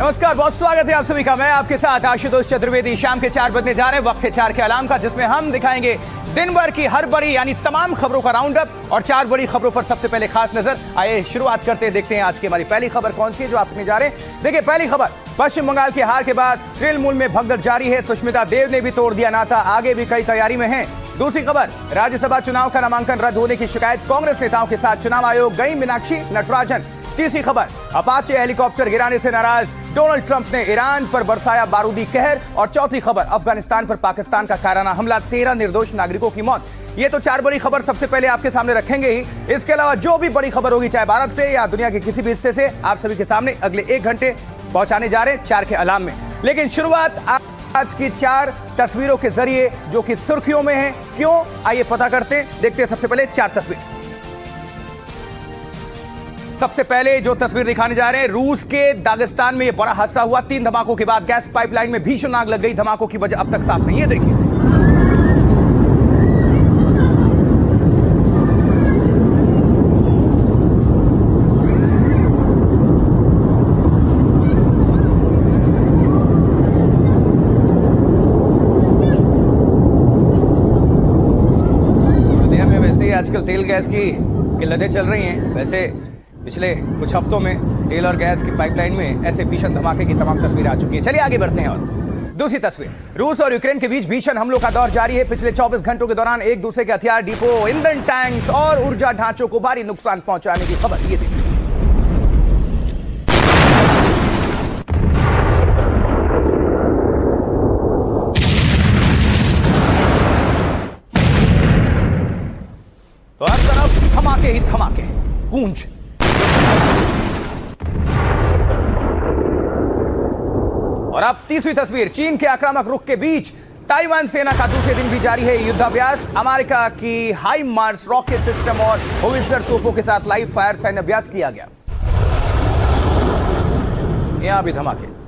नमस्कार, बहुत स्वागत है आप सभी का। मैं आपके साथ आशुतोष चतुर्वेदी। शाम के 4 बजने जा रहे हैं, वक्त है 4 के अलार्म का, जिसमें हम दिखाएंगे दिन भर की हर बड़ी यानी तमाम खबरों का राउंड अप और 4 बड़ी खबरों पर सबसे पहले खास नजर। आइए शुरुआत करते हैं, देखते हैं आज की हमारी पहली खबर कौन सी है जो आप सुनने जा रहे हैं। देखिए, पहली खबर, पश्चिम बंगाल की हार के बाद तृणमूल में भगदड़ जारी है। सुष्मिता देव ने भी तोड़ दिया नाता, आगे भी कई तैयारी में है। दूसरी खबर, राज्यसभा चुनाव का नामांकन रद्द होने की शिकायत कांग्रेस नेताओं के साथ चुनाव आयोग गई मीनाक्षी नटराजन। तीसरी खबर, अपाचे हेलीकॉप्टर गिराने से नाराज डोनाल्ड ट्रंप ने ईरान पर बरसाया बारूदी कहर। और चौथी खबर, अफगानिस्तान पर पाकिस्तान का कायराना हमला, 13 निर्दोष नागरिकों की मौत। ये तो 4 बड़ी खबर सबसे पहले आपके सामने रखेंगे ही। इसके अलावा जो भी बड़ी खबर होगी, चाहे भारत से या दुनिया के किसी भी हिस्से से, आप सभी के सामने अगले 1 घंटे पहुंचाने जा रहे हैं 4 के अलार्म में। लेकिन शुरुआत आज की 4 तस्वीरों के जरिए जो कि सुर्खियों में है। क्यों, आइए पता करते हैं। देखते हैं सबसे पहले 4 तस्वीर। सबसे पहले जो तस्वीर दिखाने जा रहे हैं, रूस के दागिस्तान में यह बड़ा हादसा हुआ। 3 धमाकों के बाद गैस पाइपलाइन में भीषण आग लग गई। धमाकों की वजह अब तक साफ नहीं है। देखिए, दुनिया में वैसे ही आजकल तेल गैस की किल्लतें चल रही हैं। वैसे पिछले कुछ हफ्तों में तेल और गैस की पाइपलाइन में ऐसे भीषण धमाके की तमाम तस्वीरें आ चुकी हैं। चलिए आगे बढ़ते हैं। और दूसरी तस्वीर, रूस और यूक्रेन के बीच भीषण हमलों का दौर जारी है। पिछले 24 घंटों के दौरान एक दूसरे के हथियार डिपो, ईंधन टैंक्स और ऊर्जा ढांचों को भारी नुकसान पहुंचाने की खबर। ये देखिए, तो हर तरफ धमाके ही धमाके, गूंज। और अब तीसरी तस्वीर, चीन के आक्रामक रुख के बीच ताइवान सेना का दूसरे दिन भी जारी है युद्धाभ्यास। अमेरिका की हाई मार्स रॉकेट सिस्टम और होवित्जर तोपों के साथ लाइव फायर सैन्य अभ्यास किया गया। यहां भी धमाके।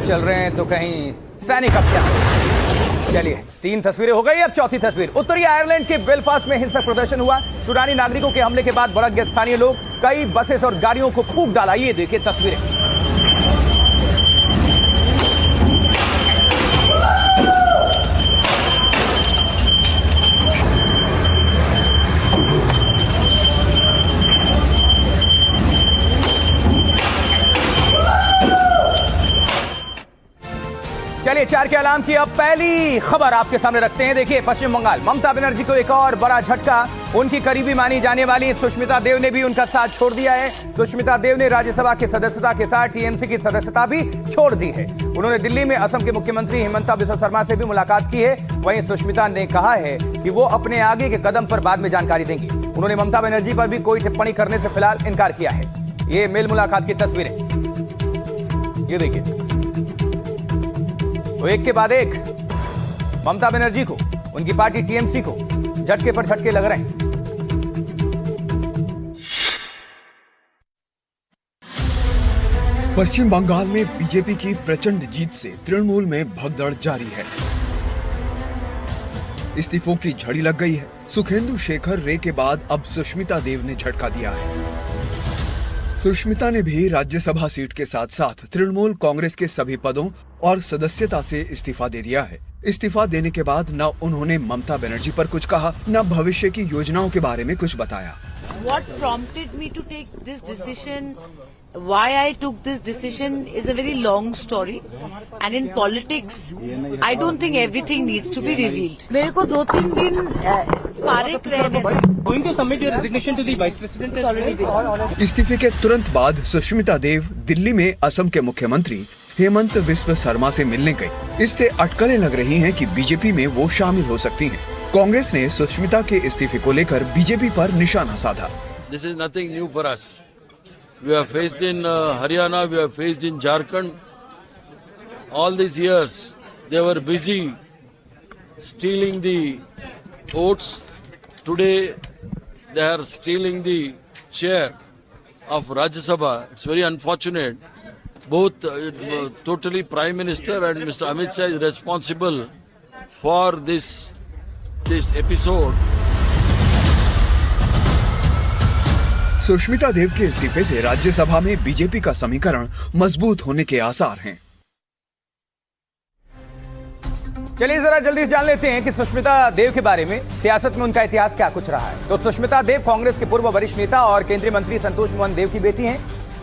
चल रहे हैं तो कहीं सैनिक अभ्यास। चलिए, 3 तस्वीरें हो गई। अब चौथी तस्वीर, उत्तरी आयरलैंड के बेलफास्ट में हिंसक प्रदर्शन हुआ। सूडानी नागरिकों के हमले के बाद भड़क गए स्थानीय लोग, कई बसेस और गाड़ियों को खूब डाला। ये देखिए तस्वीरें। चलिए, 4 के अलार्म की अब पहली खबर आपके सामने रखते हैं। देखिए, पश्चिम बंगाल, ममता बनर्जी को एक और बड़ा झटका। उनकी करीबी मानी जाने वाली सुष्मिता देव ने भी उनका साथ छोड़ दिया है। सुष्मिता देव ने राज्यसभा की सदस्यता के साथ टीएमसी की सदस्यता भी छोड़ दी है। उन्होंने दिल्ली में असम के मुख्यमंत्री हिमंता बिस्वा शर्मा से भी मुलाकात की है। वहीं सुष्मिता ने कहा है कि वो अपने आगे के कदम पर बाद में जानकारी देंगी। उन्होंने ममता बनर्जी पर भी कोई टिप्पणी करने से फिलहाल इनकार किया है। ये मेल मुलाकात की तस्वीरें, ये देखिए। तो एक के बाद एक ममता बनर्जी को, उनकी पार्टी टीएमसी को झटके पर झटके लग रहे हैं। पश्चिम बंगाल में बीजेपी की प्रचंड जीत से तृणमूल में भगदड़ जारी है। इस्तीफों की झड़ी लग गई है। सुखेंदु शेखर रे के बाद अब सुष्मिता देव ने झटका दिया है। सुष्मिता ने भी राज्यसभा सीट के साथ साथ तृणमूल कांग्रेस के सभी पदों और सदस्यता से इस्तीफा दे दिया है। इस्तीफा देने के बाद न उन्होंने ममता बनर्जी पर कुछ कहा, न भविष्य की योजनाओं के बारे में कुछ बताया। What prompted me to take this decision, why I took this decision is a very long story, and in politics, I don't think everything needs to be revealed. मेरे को 2-3 दिन फारिग रहने। Going to submit your resignation to the vice president. इस्तीफे के तुरंत बाद सुष्मिता देव दिल्ली में असम के मुख्यमंत्री हेमंत बिस्वा शर्मा से मिलने गई। इससे अटकलें लग रही हैं कि बीजेपी में वो शामिल हो सकती हैं। कांग्रेस ने सुष्मिता के इस्तीफे को लेकर बीजेपी पर निशाना साधा। This is nothing new for us. We have faced in Haryana, we have faced in Jharkhand. All these years, they were busy stealing the votes. Today, they are stealing the chair of Rajya Sabha. It's very unfortunate. both totally Prime Minister and Mr. Amit Shah is responsible for this episode. Sushmita Dev के इस्तीफे से राज्यसभा में BJP का समीकरण मजबूत होने के आसार हैं। चलिए जरा जल्दी से जान लेते हैं कि सुष्मिता देव के बारे में सियासत में उनका इतिहास क्या कुछ रहा है। तो सुष्मिता देव कांग्रेस के पूर्व वरिष्ठ नेता और केंद्रीय मंत्री संतोष मोहन देव की बेटी हैं।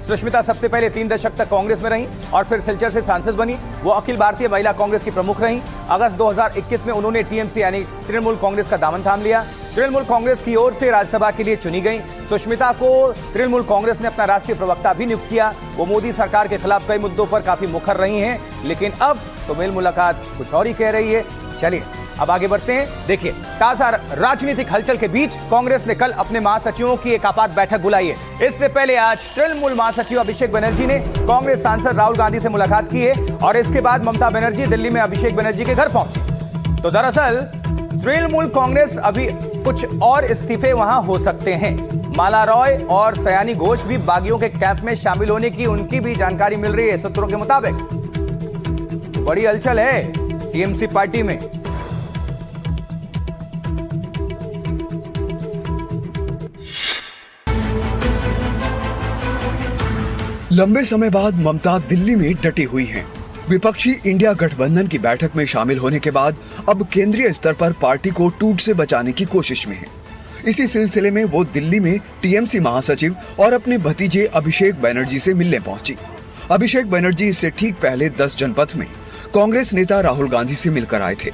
सुष्मिता सबसे पहले 3 दशक तक कांग्रेस में रहीं और फिर सिलचर से सांसद बनी। वो अखिल भारतीय महिला कांग्रेस की प्रमुख रहीं। अगस्त 2021 में उन्होंने टीएमसी यानी तृणमूल कांग्रेस का दामन थाम लिया। तृणमूल कांग्रेस की ओर से राज्यसभा के लिए चुनी गई। सुष्मिता को तृणमूल कांग्रेस ने अपना राष्ट्रीय प्रवक्ता भी नियुक्त किया। वो मोदी सरकार के खिलाफ कई मुद्दों पर काफी मुखर रही हैं, लेकिन अब तो मेल मुलाकात कुछ और ही कह रही है। चलिए अब आगे बढ़ते हैं। देखिए, ताजा राजनीतिक हलचल के बीच कांग्रेस ने कल अपने महासचिवों की एक आपात बैठक बुलाई है। इससे पहले आज तृणमूल महासचिव अभिषेक बनर्जी ने कांग्रेस सांसद राहुल गांधी से मुलाकात की है और इसके बाद ममता बनर्जी दिल्ली में अभिषेक बनर्जी के घर पहुंची। तो दरअसल तृणमूल कांग्रेस अभी कुछ और इस्तीफे वहां हो सकते हैं। माला रॉय और सयानी घोष भी बागियों के कैंप में शामिल होने की उनकी भी जानकारी मिल रही है। सूत्रों के मुताबिक बड़ी हलचल है टीएमसी पार्टी में। लंबे समय बाद ममता दिल्ली में डटी हुई हैं। विपक्षी इंडिया गठबंधन की बैठक में शामिल होने के बाद अब केंद्रीय स्तर पर पार्टी को टूट से बचाने की कोशिश में है। इसी सिलसिले में वो दिल्ली में टीएमसी महासचिव और अपने भतीजे अभिषेक बनर्जी से मिलने पहुंची। अभिषेक बनर्जी इससे ठीक पहले 10 जनपथ में कांग्रेस नेता राहुल गांधी से मिलकर आए थे।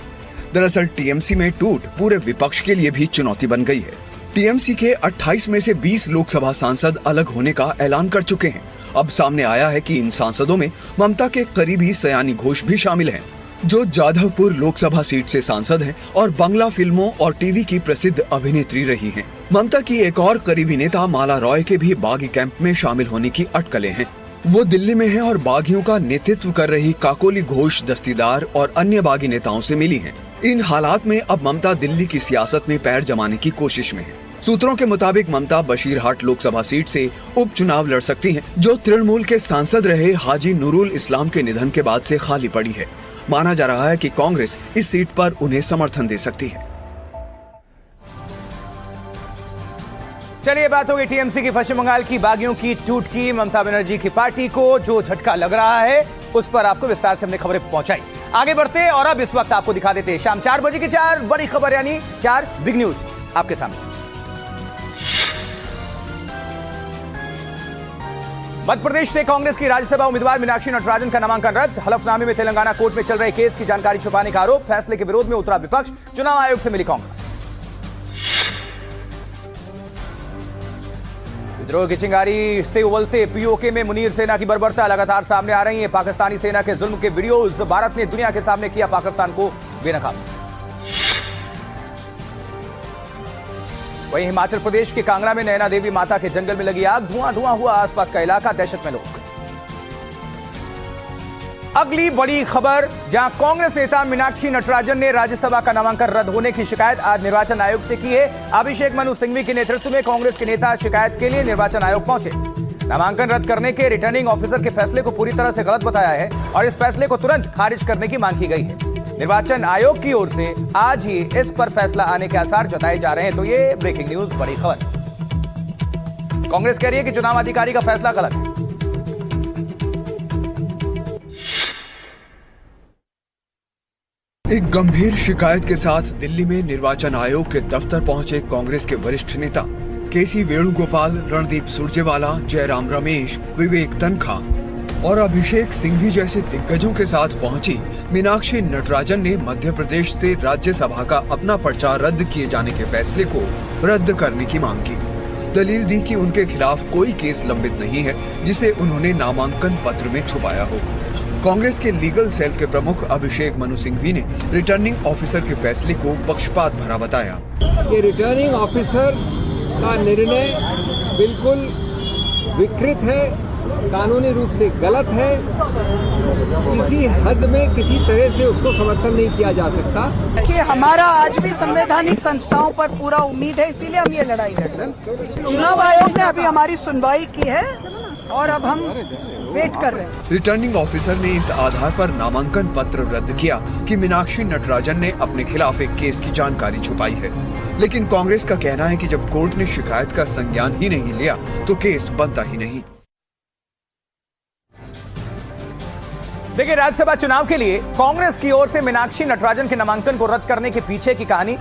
दरअसल टीएमसी में टूट पूरे विपक्ष के लिए भी चुनौती बन गई है। टीएमसी के 28 में से 20 लोकसभा सांसद अलग होने का ऐलान कर चुके हैं। अब सामने आया है कि इन सांसदों में ममता के करीबी सयानी घोष भी शामिल हैं, जो जाधवपुर लोकसभा सीट से सांसद हैं और बांग्ला फिल्मों और टीवी की प्रसिद्ध अभिनेत्री रही हैं। ममता की एक और करीबी नेता माला रॉय के भी बागी कैंप में शामिल होने की अटकलें हैं। वो दिल्ली में हैं और बागियों का नेतृत्व कर रही काकोली घोष दस्तीदार और अन्य बागी नेताओं से मिली हैं। इन हालात में अब ममता दिल्ली की सियासत में पैर जमाने की कोशिश में है। सूत्रों के मुताबिक ममता बशीरहाट लोकसभा सीट से उपचुनाव लड़ सकती हैं, जो तृणमूल के सांसद रहे हाजी नूरुल इस्लाम के निधन के बाद से खाली पड़ी है। माना जा रहा है कि कांग्रेस इस सीट पर उन्हें समर्थन दे सकती है। चलिए बात होगी टीएमसी की पश्चिम बंगाल की बागियों की टूट की। ममता बनर्जी की पार्टी को जो झटका लग रहा है उस पर आपको विस्तार से हमने खबरें पहुंचाई। आगे बढ़ते हैं और अब इस वक्त आपको दिखा देते हैं शाम 4 बजे की 4 बड़ी खबर, यानी 4 बिग न्यूज आपके सामने। मध्य प्रदेश से कांग्रेस की राज्यसभा उम्मीदवार मीनाक्षी नटराजन का नामांकन रद्द। हलफनामे में तेलंगाना कोर्ट में चल रहे केस की जानकारी छुपाने का आरोप। फैसले के विरोध में उतरा विपक्ष। चुनाव आयोग से मिली कांग्रेस। विद्रोह की चिंगारी से उबलते पीओके में मुनीर सेना की बर्बरता लगातार सामने आ रही है। पाकिस्तानी सेना के जुल्म के वीडियोज भारत ने दुनिया के सामने किया पाकिस्तान को बेनकाब। वहीं हिमाचल प्रदेश के कांगड़ा में नैना देवी माता के जंगल में लगी आग। धुआं धुआं हुआ आसपास का इलाका, दहशत में लोग। अगली बड़ी खबर, जहां कांग्रेस नेता मीनाक्षी नटराजन ने राज्यसभा का नामांकन रद्द होने की शिकायत आज निर्वाचन आयोग से की है। अभिषेक मनु सिंघवी के नेतृत्व में कांग्रेस के नेता शिकायत के लिए निर्वाचन आयोग पहुंचे। नामांकन रद्द करने के रिटर्निंग ऑफिसर के फैसले को पूरी तरह से गलत बताया है और इस फैसले को तुरंत खारिज करने की मांग की गई है। निर्वाचन आयोग की ओर से आज ही इस पर फैसला आने के आसार जताए जा रहे हैं। तो ये ब्रेकिंग न्यूज, बड़ी खबर। कांग्रेस कह रही है कि चुनाव अधिकारी का फैसला गलत है। एक गंभीर शिकायत के साथ दिल्ली में निर्वाचन आयोग के दफ्तर पहुंचे कांग्रेस के वरिष्ठ नेता केसी वेणुगोपाल, रणदीप सुरजेवाला, जयराम रमेश, विवेक तनखा और अभिषेक सिंघवी जैसे दिग्गजों के साथ पहुंची मीनाक्षी नटराजन ने मध्य प्रदेश से राज्यसभा का अपना पर्चा रद्द किए जाने के फैसले को रद्द करने की मांग की। दलील दी कि उनके खिलाफ कोई केस लंबित नहीं है जिसे उन्होंने नामांकन पत्र में छुपाया हो। कांग्रेस के लीगल सेल के प्रमुख अभिषेक मनु सिंघवी ने रिटर्निंग ऑफिसर के फैसले को पक्षपात भरा बताया। ये रिटर्निंग ऑफिसर का निर्णय बिल्कुल विकृत है, कानूनी रूप से गलत है। किसी हद में किसी तरह से उसको समर्थन नहीं किया जा सकता। कि हमारा आज भी संवैधानिक संस्थाओं पर पूरा उम्मीद है, इसीलिए हम ये लड़ाई लड़ रहे हैं। चुनाव आयोग ने अभी हमारी सुनवाई की है और अब हम वेट कर रहे हैं। रिटर्निंग ऑफिसर ने इस आधार पर नामांकन पत्र रद्द किया कि मीनाक्षी नटराजन ने अपने खिलाफ एक केस की जानकारी छुपाई है। लेकिन कांग्रेस का कहना है कि जब कोर्ट ने शिकायत का संज्ञान ही नहीं लिया तो केस बनता ही नहीं। देखिए, राज्यसभा चुनाव के लिए कांग्रेस की ओर से मीनाक्षी नटराजन के नामांकन को रद्द करने के पीछे की कहानी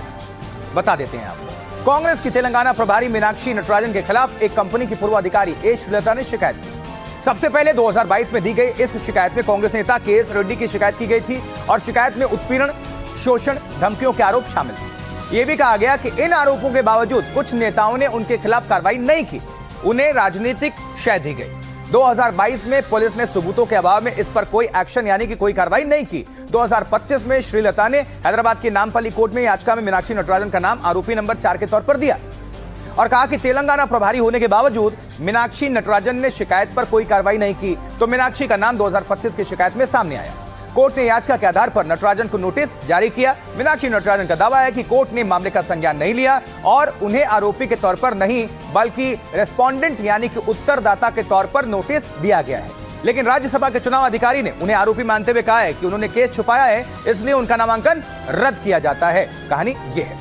बता देते हैं आपको। कांग्रेस की तेलंगाना प्रभारी मीनाक्षी नटराजन के खिलाफ एक कंपनी की पूर्व अधिकारी ए श्रीलता ने शिकायत की। सबसे पहले 2022 में दी गई इस शिकायत में कांग्रेस नेता के.एस. रेड्डी की शिकायत की गई थी और शिकायत में उत्पीड़न, शोषण, धमकियों के आरोप शामिल थे। यह भी कहा गया कि इन आरोपों के बावजूद कुछ नेताओं ने उनके खिलाफ कार्रवाई नहीं की, उन्हें राजनीतिक शय दी गई। 2022 में पुलिस ने सबूतों के अभाव में इस पर कोई एक्शन यानी कि कोई कार्रवाई नहीं की। 2025 में श्रीलता ने हैदराबाद की नामपल्ली कोर्ट में याचिका में मीनाक्षी नटराजन का नाम आरोपी नंबर 4 के तौर पर दिया और कहा कि तेलंगाना प्रभारी होने के बावजूद मीनाक्षी नटराजन ने शिकायत पर कोई कार्रवाई नहीं की, तो मीनाक्षी का नाम 2025 की शिकायत में सामने आया। कोर्ट ने याचिका के आधार पर नटराजन को नोटिस जारी किया। मीनाक्षी नटराजन का दावा है कि कोर्ट ने मामले का संज्ञान नहीं लिया और उन्हें आरोपी के तौर पर नहीं बल्कि रेस्पोंडेंट यानी कि उत्तरदाता के तौर पर नोटिस दिया गया है। लेकिन राज्यसभा के चुनाव अधिकारी ने उन्हें आरोपी मानते हुए कहा है कि उन्होंने केस छुपाया है, इसलिए उनका नामांकन रद्द किया जाता है। कहानी यह है।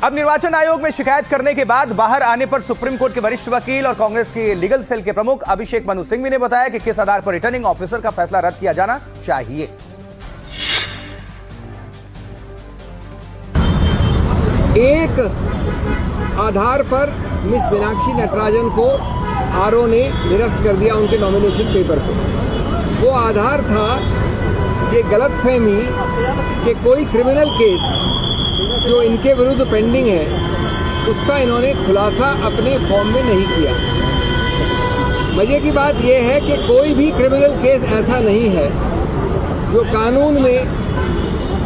अब निर्वाचन आयोग में शिकायत करने के बाद बाहर आने पर सुप्रीम कोर्ट के वरिष्ठ वकील और कांग्रेस के लीगल सेल के प्रमुख अभिषेक मनु सिंघवी ने बताया कि किस आधार पर रिटर्निंग ऑफिसर का फैसला रद्द किया जाना चाहिए। एक आधार पर मिस मीनाक्षी नटराजन को आरओ ने निरस्त कर दिया उनके नॉमिनेशन पेपर को। वो आधार था ये गलतफहमी कि कोई क्रिमिनल केस जो इनके विरुद्ध पेंडिंग है उसका इन्होंने खुलासा अपने फॉर्म में नहीं किया। मजे की बात यह है कि कोई भी क्रिमिनल केस ऐसा नहीं है जो कानून में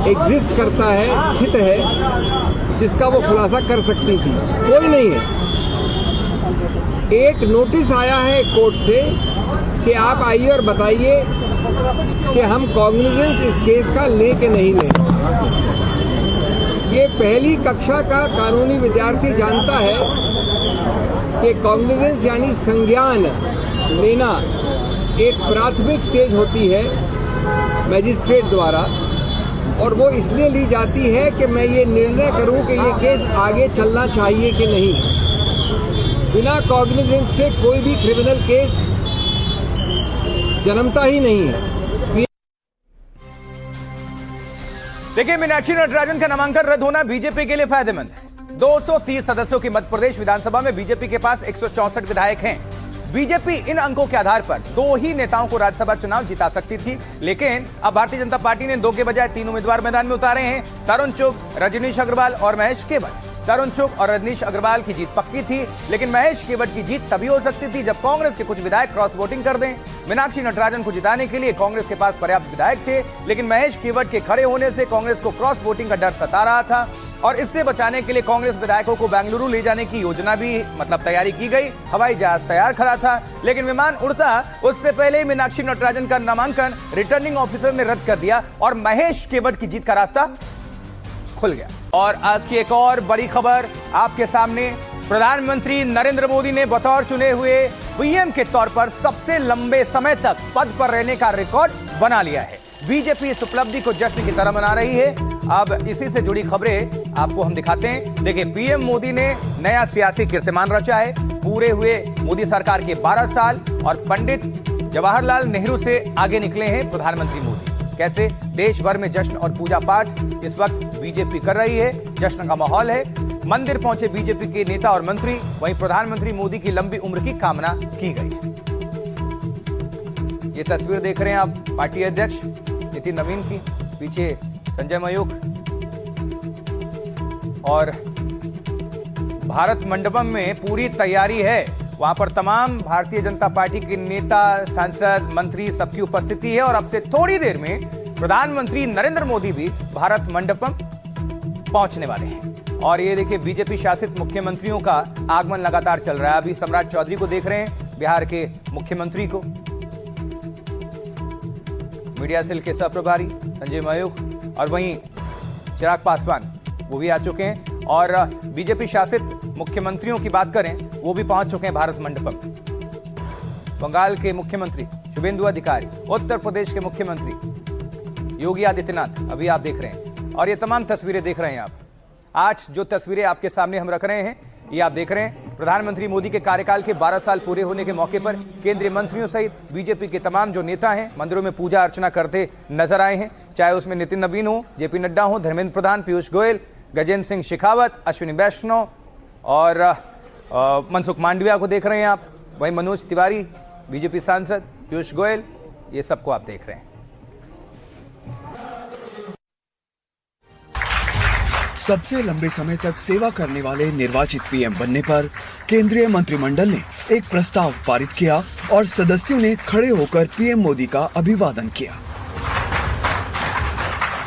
एग्जिस्ट करता है, स्थित है, जिसका वो खुलासा कर सकती थी, कोई नहीं है। एक नोटिस आया है कोर्ट से कि आप आइए और बताइए कि हम कॉग्निजेंस इस केस का लें कि नहीं लें। ये पहली कक्षा का कानूनी विद्यार्थी जानता है कि कॉग्निजेंस यानी संज्ञान लेना एक प्राथमिक स्टेज होती है मैजिस्ट्रेट द्वारा, और वो इसलिए ली जाती है कि मैं ये निर्णय करूं कि ये केस आगे चलना चाहिए कि नहीं। बिना कॉग्निजेंस के कोई भी क्रिमिनल केस जन्मता ही नहीं है। देखिए, मीनाक्षी नटराजन का नामांकन रद्द होना बीजेपी के लिए फायदेमंद है। 230 सदस्यों की मध्य प्रदेश विधानसभा में बीजेपी के पास 164 विधायक हैं। बीजेपी इन अंकों के आधार पर 2 ही नेताओं को राज्यसभा चुनाव जिता सकती थी, लेकिन अब भारतीय जनता पार्टी ने 2 के बजाय 3 उम्मीदवार मैदान में उतारे हैं। तरुण चुग, रजनीश अग्रवाल और महेश केवट। तरुण चुग और रजनीश अग्रवाल की जीत पक्की थी, लेकिन महेश केवट की जीत तभी हो सकती थी जब कांग्रेस के कुछ विधायक क्रॉस वोटिंग कर दें। मीनाक्षी नटराजन को जिताने के लिए कांग्रेस के पास पर्याप्त विधायक थे, लेकिन महेश केवट के खड़े होने से कांग्रेस को क्रॉस वोटिंग का डर सता रहा था और इससे बचाने के लिए कांग्रेस विधायकों को बेंगलुरु ले जाने की योजना भी तैयारी की गई। हवाई जहाज तैयार खड़ा था, लेकिन विमान उड़ता उससे पहले ही मीनाक्षी नटराजन का नामांकन रिटर्निंग ऑफिसर ने रद्द कर दिया और महेश केवट की जीत का रास्ता खुल गया। और आज की एक और बड़ी खबर आपके सामने। प्रधानमंत्री नरेंद्र मोदी ने बतौर चुने हुए पीएम के तौर पर सबसे लंबे समय तक पद पर रहने का रिकॉर्ड बना लिया है। बीजेपी इस उपलब्धि को जश्न की तरह मना रही है। अब इसी से जुड़ी खबरें आपको हम दिखाते हैं। देखिए, पीएम मोदी ने नया सियासी कीर्तिमान रचा है। पूरे हुए मोदी सरकार के 12 साल और पंडित जवाहरलाल नेहरू से आगे निकले हैं प्रधानमंत्री मोदी। कैसे देश भर में जश्न और पूजा पाठ इस वक्त बीजेपी कर रही है, जश्न का माहौल है। मंदिर पहुंचे बीजेपी के नेता और मंत्री, वहीं प्रधानमंत्री मोदी की लंबी उम्र की कामना की गई है। ये तस्वीर देख रहे हैं आप पार्टी अध्यक्ष नितिन नवीन की, पीछे संजय मयूख और भारत मंडपम में पूरी तैयारी है। वहां पर तमाम भारतीय जनता पार्टी के नेता, सांसद, मंत्री सबकी उपस्थिति है और अब से थोड़ी देर में प्रधानमंत्री नरेंद्र मोदी भी भारत मंडपम पहुंचने वाले हैं। और ये देखिए, बीजेपी शासित मुख्यमंत्रियों का आगमन लगातार चल रहा है। अभी सम्राट चौधरी को देख रहे हैं, बिहार के मुख्यमंत्री को, मीडिया सेल के सहप्रभारी संजय मयूख और वहीं चिराग पासवान वो भी आ चुके हैं। और बीजेपी शासित मुख्यमंत्रियों की बात करें, वो भी पहुंच चुके हैं भारत मंडपम। बंगाल के मुख्यमंत्री शुभेंदु अधिकारी, उत्तर प्रदेश के मुख्यमंत्री योगी आदित्यनाथ अभी आप देख रहे हैं, और ये तमाम तस्वीरें देख रहे हैं आप। आज जो तस्वीरें आपके सामने हम रख रहे हैं ये आप देख रहे हैं, प्रधानमंत्री मोदी के कार्यकाल के 12 साल पूरे होने के मौके पर केंद्रीय मंत्रियों सहित बीजेपी के तमाम जो नेता हैं मंदिरों में पूजा अर्चना करते नजर आए हैं, चाहे उसमें नितिन नवीन हो, जेपी नड्डा हो, धर्मेंद्र प्रधान, पीयूष गोयल, गजेंद्र सिंह शेखावत, अश्विनी वैष्णव और मनसुख मांडविया को देख रहे हैं आप। वहीं मनोज तिवारी, बीजेपी सांसद, पीयूष गोयल, ये सबको आप देख रहे हैं। सबसे लंबे समय तक सेवा करने वाले निर्वाचित पीएम बनने पर केंद्रीय मंत्रिमंडल ने एक प्रस्ताव पारित किया और सदस्यों ने खड़े होकर पीएम मोदी का अभिवादन किया।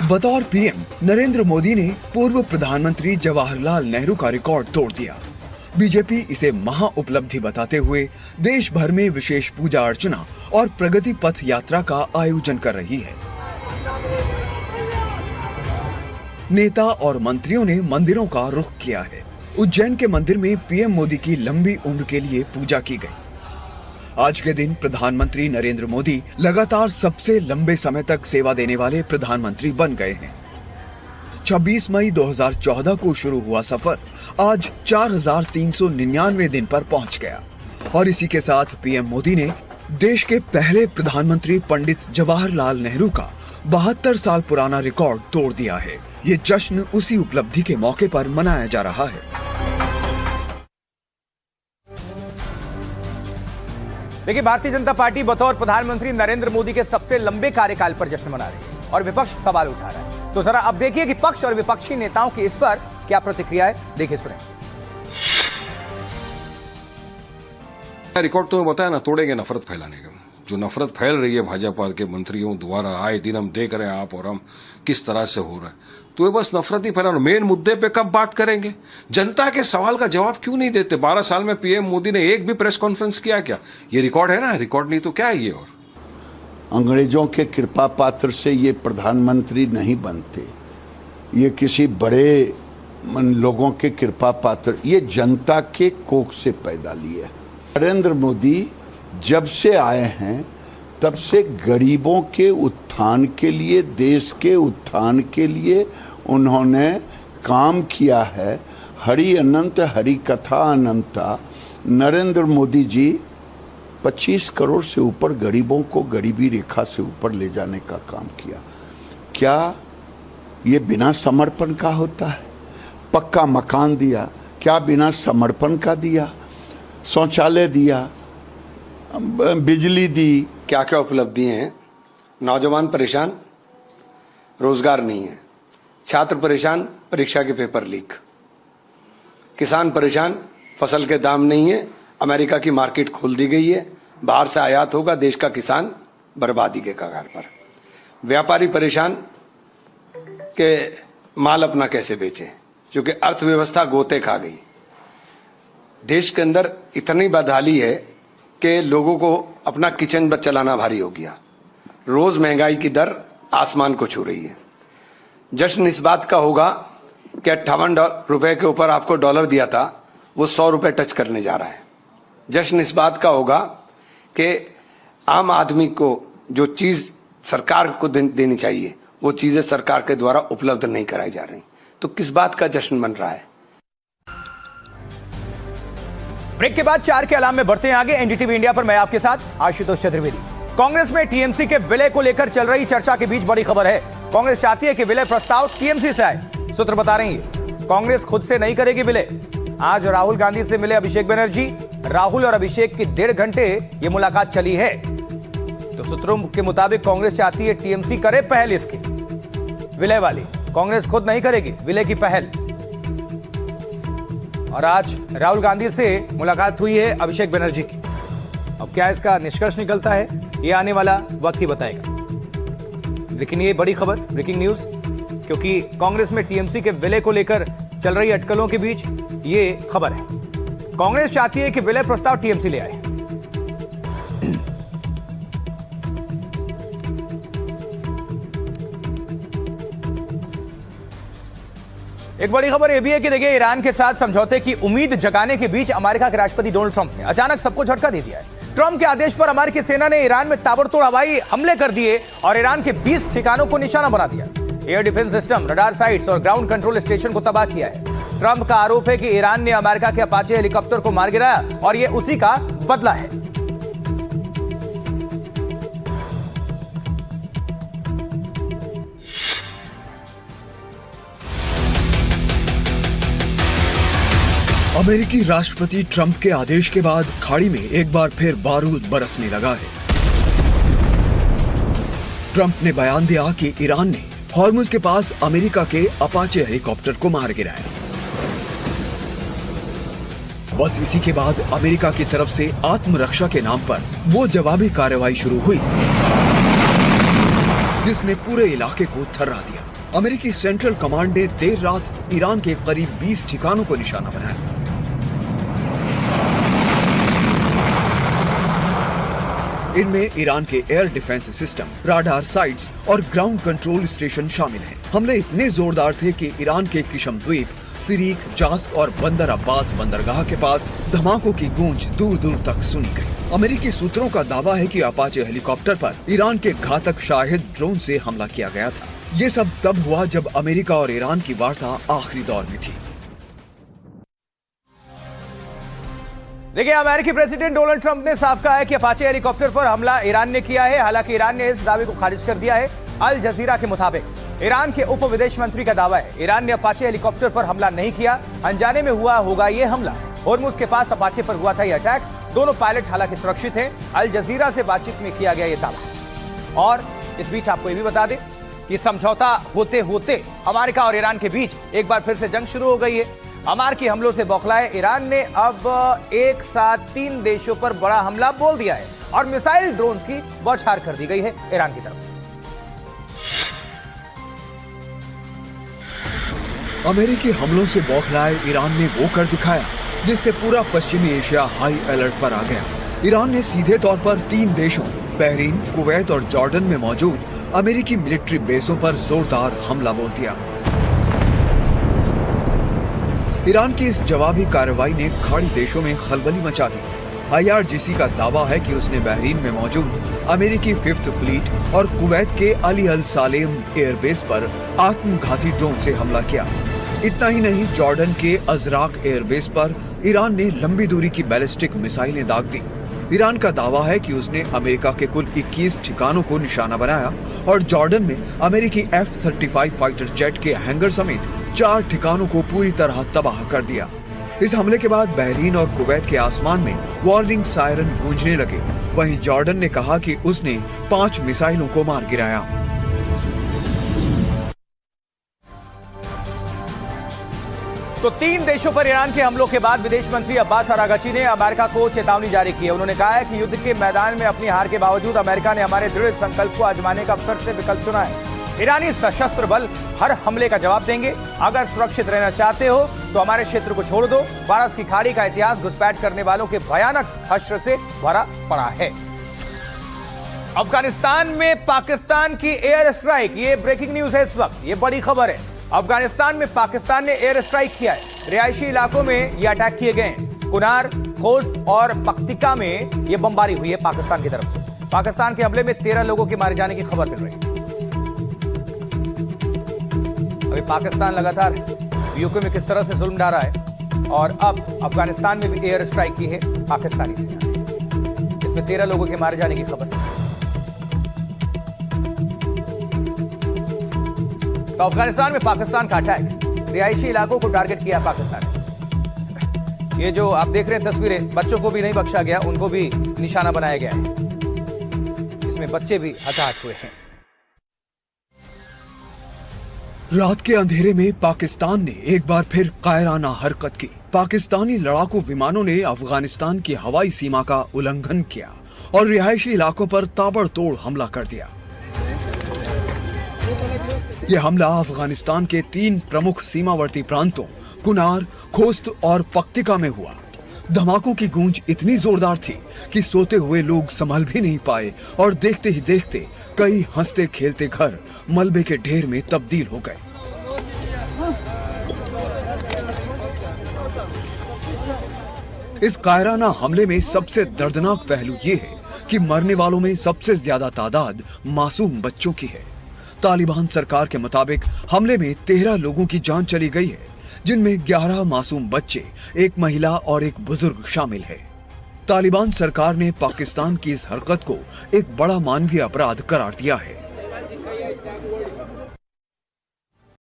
बतौर पीएम नरेंद्र मोदी ने पूर्व प्रधानमंत्री जवाहरलाल नेहरू का रिकॉर्ड तोड़ दिया। बीजेपी इसे महा उपलब्धि बताते हुए देश भर में विशेष पूजा अर्चना और प्रगति पथ यात्रा का आयोजन कर रही है। नेता और मंत्रियों ने मंदिरों का रुख किया है। उज्जैन के मंदिर में पीएम मोदी की लंबी उम्र के लिए पूजा की गई। आज के दिन प्रधानमंत्री नरेंद्र मोदी लगातार सबसे लंबे समय तक सेवा देने वाले प्रधानमंत्री बन गए हैं। 26 मई 2014 को शुरू हुआ सफर आज 4399 दिन पर पहुंच गया और इसी के साथ पीएम मोदी ने देश के पहले प्रधानमंत्री पंडित जवाहरलाल नेहरू का 72 साल पुराना रिकॉर्ड तोड़ दिया है। ये जश्न उसी उपलब्धि के मौके पर मनाया जा रहा है। देखिए, भारतीय जनता पार्टी बतौर प्रधानमंत्री नरेंद्र मोदी के सबसे लंबे कार्यकाल पर जश्न मना रही है और विपक्ष सवाल उठा रहा है। तो जरा अब देखिए कि पक्ष और विपक्षी नेताओं की इस पर क्या प्रतिक्रिया है, देखिए सुने। रिकॉर्ड तो बताया ना, तोड़ेंगे नफरत फैलाने का। जो नफरत फैल रही है भाजपा के मंत्रियों द्वारा, आए दिन हम देख रहे हैं आप और हम किस तरह से हो रहा है, तो ये बस नफरत ही फैलाना। मेन मुद्दे पे कब बात करेंगे? जनता के सवाल का जवाब क्यों नहीं देते? 12 साल में पीएम मोदी ने एक भी प्रेस कॉन्फ्रेंस किया क्या? ये रिकॉर्ड है ना, रिकॉर्ड नहीं तो क्या है ये? और अंग्रेजों के कृपा पात्र से ये प्रधानमंत्री नहीं बनते, ये किसी बड़े लोगों के कृपा पात्र, ये जनता के कोख से पैदा लिए। नरेंद्र मोदी जब से आए हैं तब से गरीबों के उत्थान के लिए, देश के उत्थान के लिए उन्होंने काम किया है। हरि अनंत हरि कथा अनंता। नरेंद्र मोदी जी 25 करोड़ से ऊपर गरीबों को गरीबी रेखा से ऊपर ले जाने का काम किया। क्या ये बिना समर्पण का होता है? पक्का मकान दिया, क्या बिना समर्पण का दिया? शौचालय दिया, बिजली दी। क्या क्या उपलब्धि हैं? नौजवान परेशान, रोजगार नहीं है। छात्र परेशान, परीक्षा के पेपर लीक। किसान परेशान, फसल के दाम नहीं है। अमेरिका की मार्केट खोल दी गई है, बाहर से आयात होगा, देश का किसान बर्बादी के कगार पर। व्यापारी परेशान कि माल अपना कैसे बेचे, क्योंकि अर्थव्यवस्था गोते खा गई। देश के अंदर इतनी बदहाली है कि लोगों को अपना किचन बस चलाना भारी हो गया। रोज महंगाई की दर आसमान को छू रही है। जश्न इस बात का होगा कि 58 रुपए के ऊपर आपको डॉलर दिया था, वो 100 रुपए टच करने जा रहा है। जश्न इस बात का होगा कि आम आदमी को जो चीज सरकार को देनी चाहिए वो चीजें सरकार के द्वारा उपलब्ध नहीं कराई जा रही। तो किस बात का जश्न बन रहा है? ब्रेक के बाद 4 के अलार्म में बढ़ते हैं आगे। एनडीटीवी इंडिया पर मैं आपके साथ आशुतोष चतुर्वेदी। कांग्रेस में टीएमसी के विलय को लेकर चल रही चर्चा के बीच बड़ी खबर है। कांग्रेस चाहती है कि विलय प्रस्ताव टीएमसी से आए। सूत्र बता रहे हैं कांग्रेस खुद से नहीं करेगी विलय। आज राहुल गांधी से मिले अभिषेक बनर्जी। राहुल और अभिषेक की 1.5 घंटे ये मुलाकात चली है। तो सूत्रों के मुताबिक कांग्रेस चाहती है टीएमसी करे पहल इसकी, विलय वाली। कांग्रेस खुद नहीं करेगी विलय की पहल। और आज राहुल गांधी से मुलाकात हुई है अभिषेक बनर्जी की। अब क्या इसका निष्कर्ष निकलता है ये आने वाला वक्त ही बताएगा। लेकिन ये बड़ी खबर, ब्रेकिंग न्यूज, क्योंकि कांग्रेस में टीएमसी के विलय को लेकर चल रही अटकलों के बीच ये खबर है। कांग्रेस चाहती है कि विलय प्रस्ताव टीएमसी ले आए। एक बड़ी खबर यह भी है कि देखिए, ईरान के साथ समझौते की उम्मीद जगाने के बीच अमेरिका के राष्ट्रपति डोनाल्ड ट्रंप ने अचानक सबको झटका दे दिया है। ट्रंप के आदेश पर अमेरिकी सेना ने ईरान में ताबड़तोड़ हवाई हमले कर दिए और ईरान के 20 ठिकानों को निशाना बना दिया। Air defence system, radar sites और ग्राउंड कंट्रोल स्टेशन को तबाह किया है। ट्रंप का आरोप है कि ईरान ने अमेरिका के अपाचे हेलीकॉप्टर को मार गिराया और यह उसी का बदला है। अमेरिकी राष्ट्रपति ट्रंप के आदेश के बाद खाड़ी में एक बार फिर बारूद बरसने लगा है। ट्रंप ने बयान दिया कि ईरान ने हॉर्मुज के पास अमेरिका के अपाचे हेलीकॉप्टर को मार गिराया। बस इसी के बाद अमेरिका की तरफ से आत्मरक्षा के नाम पर वो जवाबी कार्रवाई शुरू हुई जिसने पूरे इलाके को थर्रा दिया। अमेरिकी सेंट्रल कमांड ने देर रात ईरान के करीब 20 ठिकानों को निशाना बनाया। इनमें ईरान के air defence system, radar sites और ग्राउंड कंट्रोल स्टेशन शामिल हैं। हमले इतने जोरदार थे कि ईरान के किशम द्वीप, सिरीक, जास्क और बंदर अब्बास बंदरगाह के पास धमाकों की गूंज दूर दूर तक सुनी गई। अमेरिकी सूत्रों का दावा है कि अपाचे हेलीकॉप्टर पर ईरान के घातक शाहिद ड्रोन से हमला किया गया था। ये सब तब हुआ जब अमेरिका और ईरान की वार्ता आखिरी दौर में थी। देखिए, अमेरिकी प्रेसिडेंट डोनाल्ड ट्रंप ने साफ कहा है कि अपाचे हेलीकॉप्टर पर हमला ईरान ने किया है। हालांकि ईरान ने इस दावे को खारिज कर दिया है। अल जजीरा के मुताबिक ईरान के उप विदेश मंत्री का दावा है ईरान ने अपाचे हेलीकॉप्टर पर हमला नहीं किया, अनजाने में हुआ होगा ये हमला। होर्मुज के पास अपाचे पर हुआ था यह अटैक। दोनों पायलट हालांकि सुरक्षित हैं। अल जजीरा से बातचीत में किया गया ये दावा। और इस बीच आपको ये भी बता दें कि समझौता होते होते अमेरिका और ईरान के बीच एक बार फिर से जंग शुरू हो गई है। अमेरिकी हमलों से बौखलाए ईरान ने अब एक साथ 3 देशों पर बड़ा हमला बोल दिया है और मिसाइल ड्रोन्स की बौछार कर दी गई है ईरान की तरफ से। अमेरिकी हमलों से बौखलाए ईरान ने वो कर दिखाया जिससे पूरा पश्चिमी एशिया हाई अलर्ट पर आ गया। ईरान ने सीधे तौर पर 3 देशों बहरीन, कुवैत और जॉर्डन में मौजूद अमेरिकी मिलिट्री बेसों पर जोरदार हमला बोल दिया। ईरान की इस जवाबी कार्रवाई ने खाड़ी देशों में खलबली मचा दी। IRGC का दावा है कि उसने बहरीन में मौजूद अमेरिकी 5th फ्लीट और कुवैत के अली अल सालेम एयरबेस पर आत्मघाती ड्रोन से हमला किया। इतना ही नहीं, जॉर्डन के अजराक एयरबेस पर ईरान ने लंबी दूरी की बैलिस्टिक मिसाइलें दाग दी। ईरान का दावा है कि उसने अमेरिका के कुल 21 ठिकानों को निशाना बनाया और जॉर्डन में अमेरिकी F-35 फाइटर जेट के हैंगर समेत 4 ठिकानों को पूरी तरह तबाह कर दिया। इस हमले के बाद बहरीन और कुवैत के आसमान में वार्निंग सायरन गूंजने लगे। वहीं जॉर्डन ने कहा कि उसने 5 मिसाइलों को मार गिराया। तो 3 देशों पर ईरान के हमलों के बाद विदेश मंत्री अब्बास अरागची ने अमेरिका को चेतावनी जारी की है। उन्होंने कहा है कि युद्ध के मैदान में अपनी हार के बावजूद अमेरिका ने हमारे दृढ़ संकल्प को आजमाने का फिर से विकल्प चुना है। ईरानी सशस्त्र बल हर हमले का जवाब देंगे। अगर सुरक्षित रहना चाहते हो तो हमारे क्षेत्र को छोड़ दो। फारस की खाड़ी का इतिहास घुसपैठ करने वालों के भयानक हश्र से भरा पड़ा है। अफगानिस्तान में पाकिस्तान की एयर स्ट्राइक, ये ब्रेकिंग न्यूज है इस वक्त, ये बड़ी खबर है। अफगानिस्तान में पाकिस्तान ने एयर स्ट्राइक किया है। रिहायशी इलाकों में ये अटैक किए गए हैं। कुनार, खोस्त और पख्तिका में ये बमबारी हुई है पाकिस्तान की तरफ से। पाकिस्तान के हमले में 13 लोगों के मारे जाने की खबर मिल रही है। अभी पाकिस्तान लगातार यूके में किस तरह से जुल्म डाला है और अब अफगानिस्तान में भी एयर स्ट्राइक की है पाकिस्तानी सेना ने। इसमें 13 लोगों के मारे जाने की खबर। तो अफगानिस्तान में पाकिस्तान का अटैक, रिहायशी इलाकों को टारगेट किया पाकिस्तान ने। ये जो आप देख रहे हैं तस्वीरें, बच्चों को भी नहीं बख्शा गया, उनको भी निशाना बनाया गया है। इसमें बच्चे भी हताहत हुए हैं। रात के अंधेरे में पाकिस्तान ने एक बार फिर कायराना हरकत की। पाकिस्तानी लड़ाकू विमानों ने अफगानिस्तान की हवाई सीमा का उल्लंघन किया और रिहायशी इलाकों पर ताबड़तोड़ हमला कर दिया। यह हमला अफगानिस्तान के 3 प्रमुख सीमावर्ती प्रांतों कुनार, खोस्त और पख्तिका में हुआ। धमाकों की गूंज इतनी जोरदार थी कि सोते हुए लोग संभल भी नहीं पाए और देखते ही देखते कई हंसते खेलते घर मलबे के ढेर में तब्दील हो गए। इस कायराना हमले में सबसे दर्दनाक पहलू ये है कि मरने वालों में सबसे ज्यादा तादाद मासूम बच्चों की है। तालिबान सरकार के मुताबिक हमले में 13 लोगों की जान चली गई है, जिनमें 11 मासूम बच्चे, एक महिला और एक बुजुर्ग शामिल है। तालिबान सरकार ने पाकिस्तान की इस हरकत को एक बड़ा मानवीय अपराध करार दिया है।